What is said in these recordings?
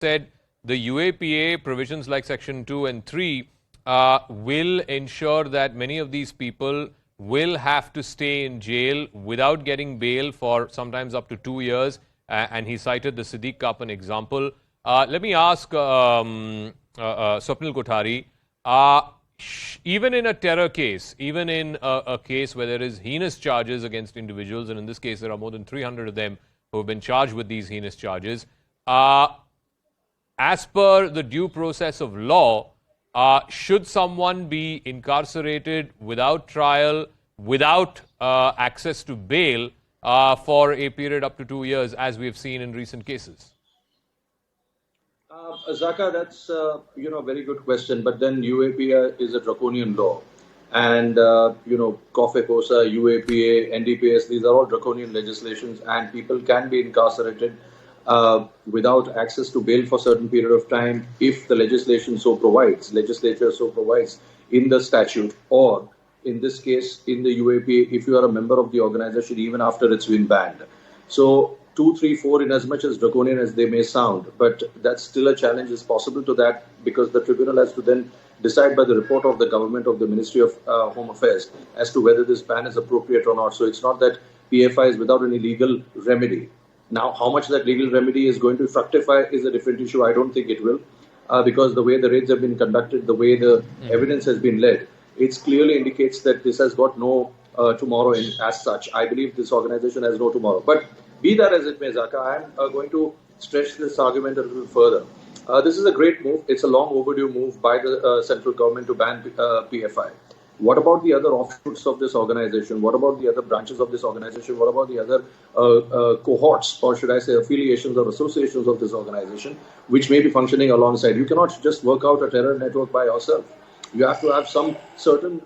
said the UAPA provisions like Section 2 and 3 will ensure that many of these people will have to stay in jail without getting bail for sometimes up to 2 years. And he cited the Siddiq Kapan example. Let me ask Swapnil Kothari, even in a terror case, even in a case where there is heinous charges against individuals, and in this case there are more than 300 of them who have been charged with these heinous charges, as per the due process of law, should someone be incarcerated without trial, without access to bail for a period up to 2 years, as we have seen in recent cases? Zakka, that's a very good question. But then UAPA is a draconian law, and COFE, COSA, UAPA, NDPS, these are all draconian legislations, and people can be incarcerated without access to bail for a certain period of time if the legislature so provides in the statute, or in this case in the UAPA, if you are a member of the organization even after it's been banned. So 2, 3, 4, in as much as draconian as they may sound, but that's still a challenge is possible to that, because the tribunal has to then decide by the report of the government, of the Ministry of Home Affairs, as to whether this ban is appropriate or not. So it's not that PFI is without any legal remedy. Now, how much that legal remedy is going to fructify is a different issue. I don't think it will, because the way the raids have been conducted, the way the evidence has been led, it clearly indicates that this has got no tomorrow as such. I believe this organization has no tomorrow. But be that as it may, Zakka, I am going to stretch this argument a little further. This is a great move. It's a long overdue move by the central government to ban PFI. What about the other offshoots of this organization? What about the other branches of this organization? What about the other cohorts, or should I say affiliations or associations of this organization, which may be functioning alongside? You cannot just work out a terror network by yourself. You have to have some certain,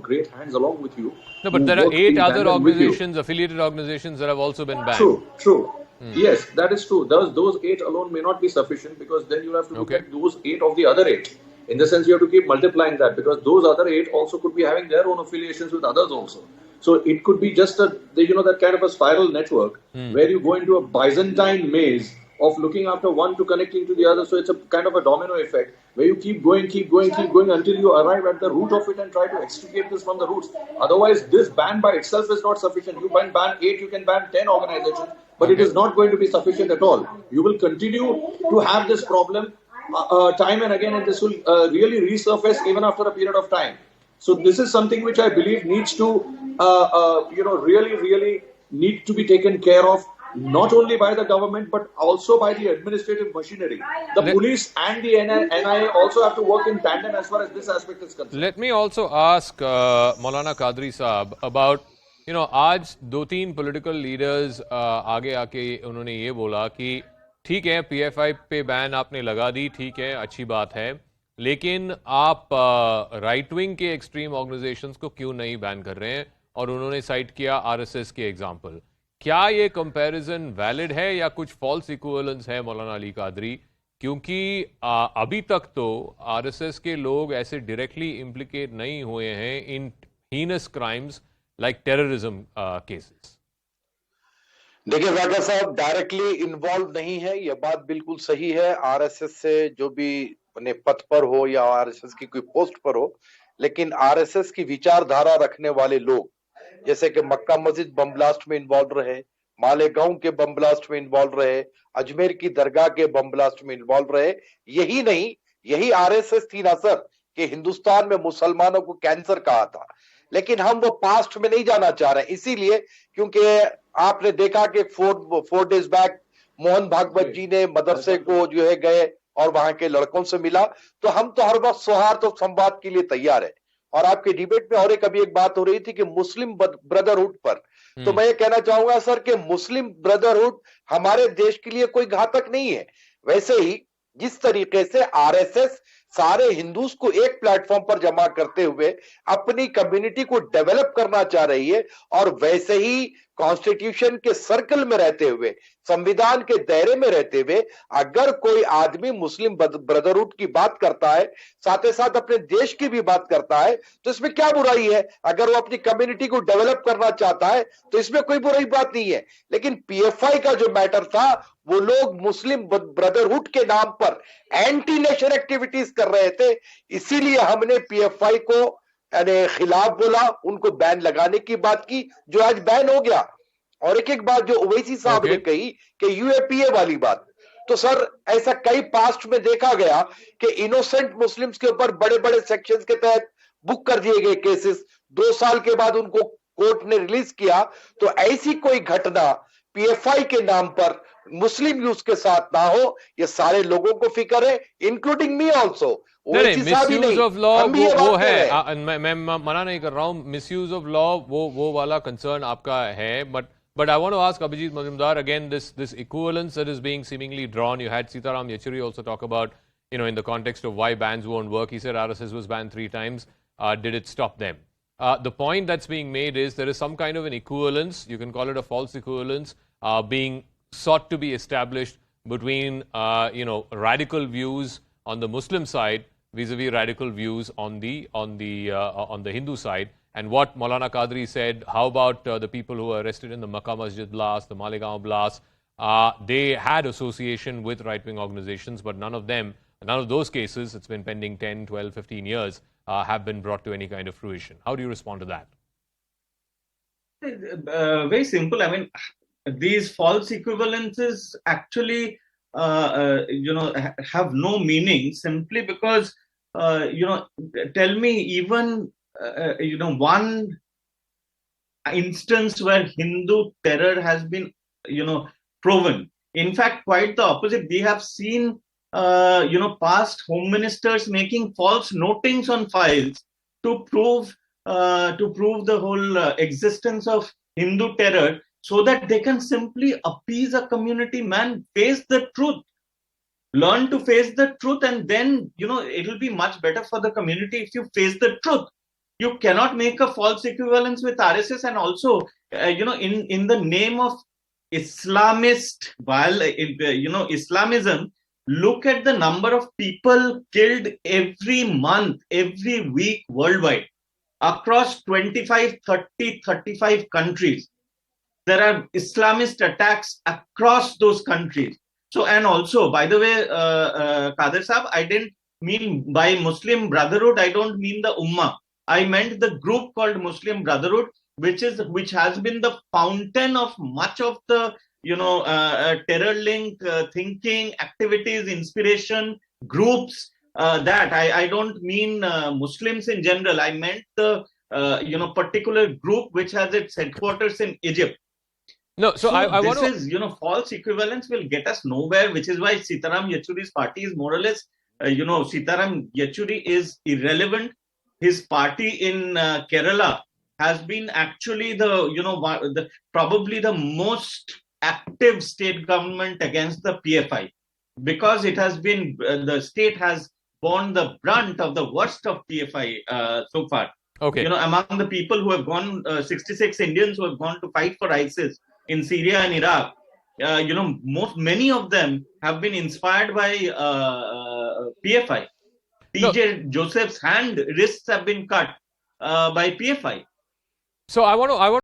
great hands along with you. No, but there are 8 other organizations, affiliated organizations, that have also been banned. True. Yes, that is true. Those 8 alone may not be sufficient, because then you have to look at those 8 of the other 8. In the sense, you have to keep multiplying that, because those other 8 also could be having their own affiliations with others also. So it could be just that kind of a spiral network where you go into a Byzantine maze of looking after one to connecting to the other. So it's a kind of a domino effect where you keep going until you arrive at the root of it and try to extricate this from the roots. Otherwise, this ban by itself is not sufficient. You can ban 8, you can ban 10 organizations, but it is not going to be sufficient at all. You will continue to have this problem time and again, and this will really resurface even after a period of time. So this is something which I believe needs to, really need to be taken care of, not only by the government, but also by the administrative machinery. The police and the NIA also have to work in tandem as far as this aspect is concerned. Let me also ask Maulana Qadri Saab about, आज 2-3 political leaders आगे आके उन्होंने ये बोला कि ठीक है, PFI पे बैन आपने लगा दी, ठीक है, अच्छी बात है, लेकिन आप राइट विंग के एक्सट्रीम ऑर्गेनाइजेशंस को क्यों नहीं बैन कर रहे हैं? और उन्होंने साइट किया आरएसएस के एग्जांपल. क्या ये कंपैरिजन वैलिड है या कुछ फॉल्स इक्विवेलेंस है मौलाना अली कादरी? क्योंकि अभी तक तो आरएसएस के लोग ऐसे डायरेक्टली इम्प्लिकेट नहीं हुए हैं in heinous crimes like terrorism cases. देखिए ज़क्का साहब, डायरेक्टली इन्वॉल्व नहीं है, यह बात बिल्कुल सही है. आरएसएस से जो भी अपने पद पर हो या आरएसएस की कोई पोस्ट पर हो, लेकिन आरएसएस की विचारधारा रखने वाले लोग, जैसे कि मक्का मस्जिद बम ब्लास्ट में इन्वॉल्व रहे, मालेगांव के बम ब्लास्ट में इन्वॉल्व रहे, अजमेर की दरगाह के बम ब्लास्ट में इन्वॉल्व रहे, यही नहीं, यही आरएसएस थी ना सर कि हिंदुस्तान में मुसलमानों को कैंसर कहा था. लेकिन हम वो पास्ट में नहीं जाना चाह रहे, इसीलिए क्योंकि आपने देखा कि 4 डेज बैक मोहन भागवत जी ने मदरसे को जो है गए और वहां के लड़कों से मिला. तो हम तो हर वक्त सौहार्द और संवाद के लिए तैयार है. और आपके डिबेट में और एक बात हो रही थी कि मुस्लिम ब्रदरहुड पर, तो मैं ये कहना चाहूंगा सर कि मुस्लिम ब्रदरहुड हमारे देश के लिए कोई घातक नहीं है. वैसे ही जिस तरीके से आरएसएस सारे हिंदूज को एक प्लेटफॉर्म पर जमा करते हुए अपनी कम्युनिटी को डेवलप करना चाह रही है, और वैसे ही कॉन्स्टिट्यूशन के सर्कल में रहते हुए, संविधान के दायरे में रहते हुए, अगर कोई आदमी मुस्लिम ब्रदरहुड की बात करता है, साथ ही साथ अपने देश की भी बात करता है, तो इसमें क्या बुराई है? अगर वो अपनी कम्युनिटी को डेवलप करना चाहता है तो इसमें कोई बुराई बात नहीं है। लेकिन पीएफआई का जो मैटर था, वो लोग मुस्लिम ब्रदरहुड के नाम पर एंटी नेशन एक्टिविटीज कर रहे थे, इसीलिए हमने पीएफआई को खिलाफ बोला, उनको बैन लगाने की बात की, जो आज बैन हो गया। और एक बात जो ओवैसी साहब ने कही कि यूएपीए वाली बात, तो सर ऐसा कई पास्ट में देखा गया कि इनोसेंट मुस्लिम्स के ऊपर बड़े बड़े सेक्शंस के तहत बुक कर दिए गए केसेस, 2 साल के बाद उनको कोर्ट ने रिलीज किया। तो ऐसी कोई घटना पीएफआई के नाम पर मुस्लिम यूथ के साथ ना हो, ये सारे लोगों को फिक्र है, इंक्लूडिंग मी ऑल्सो। नहीं, मिसयूज ऑफ लॉ वो है, मैं मना नहीं कर रहा हूँ, मिसयूज ऑफ लॉ वो वाला कंसर्न आपका है, but I want to ask Abhijit Majumder again, this equivalence that is being seemingly drawn. You had Sitaram Yechuri also talk about, in the context of why bans won't work. He said RSS was banned 3 times. Did it stop them? The point that's being made is there is some kind of an equivalence, you can call it a false equivalence, being sought to be established between, radical views on the Muslim side vis-a-vis radical views on the Hindu side. And what Maulana Qadri said, how about the people who were arrested in the Makkah Masjid blast, the Malegaon blast? They had association with right-wing organizations, but none of those cases, it's been pending 10, 12, 15 years, have been brought to any kind of fruition. How do you respond to that? Very simple. I mean, these false equivalences actually, have no meaning, simply because, tell me even, one instance where Hindu terror has been, proven. In fact, quite the opposite. We have seen, past home ministers making false notings on files to prove the whole existence of Hindu terror, so that they can simply appease a community. Man, face the truth. Learn to face the truth, and then, it'll be much better for the community if you face the truth. You cannot make a false equivalence with RSS, and also, in the name of Islamist, Islamism, look at the number of people killed every month, every week worldwide, across 25, 30, 35 countries. There are Islamist attacks across those countries. So, and also, by the way, Qadri Sahab, I didn't mean by Muslim Brotherhood, I don't mean the Ummah. I meant the group called Muslim Brotherhood, which has been the fountain of much of the, terror link thinking, activities, inspiration, groups. That I don't mean Muslims in general. I meant the, particular group which has its headquarters in Egypt. No, so I want to... false equivalence will get us nowhere, which is why Sitaram Yechuri's party is more or less, Sitaram Yechuri is irrelevant. His party in Kerala has been actually probably the most active state government against the PFI, because it has been, the state has borne the brunt of the worst of PFI so far. Okay. Among the people who have gone, 66 Indians who have gone to fight for ISIS in Syria and Iraq, many of them have been inspired by PFI. TJ Joseph's wrists have been cut by PFI. So I want to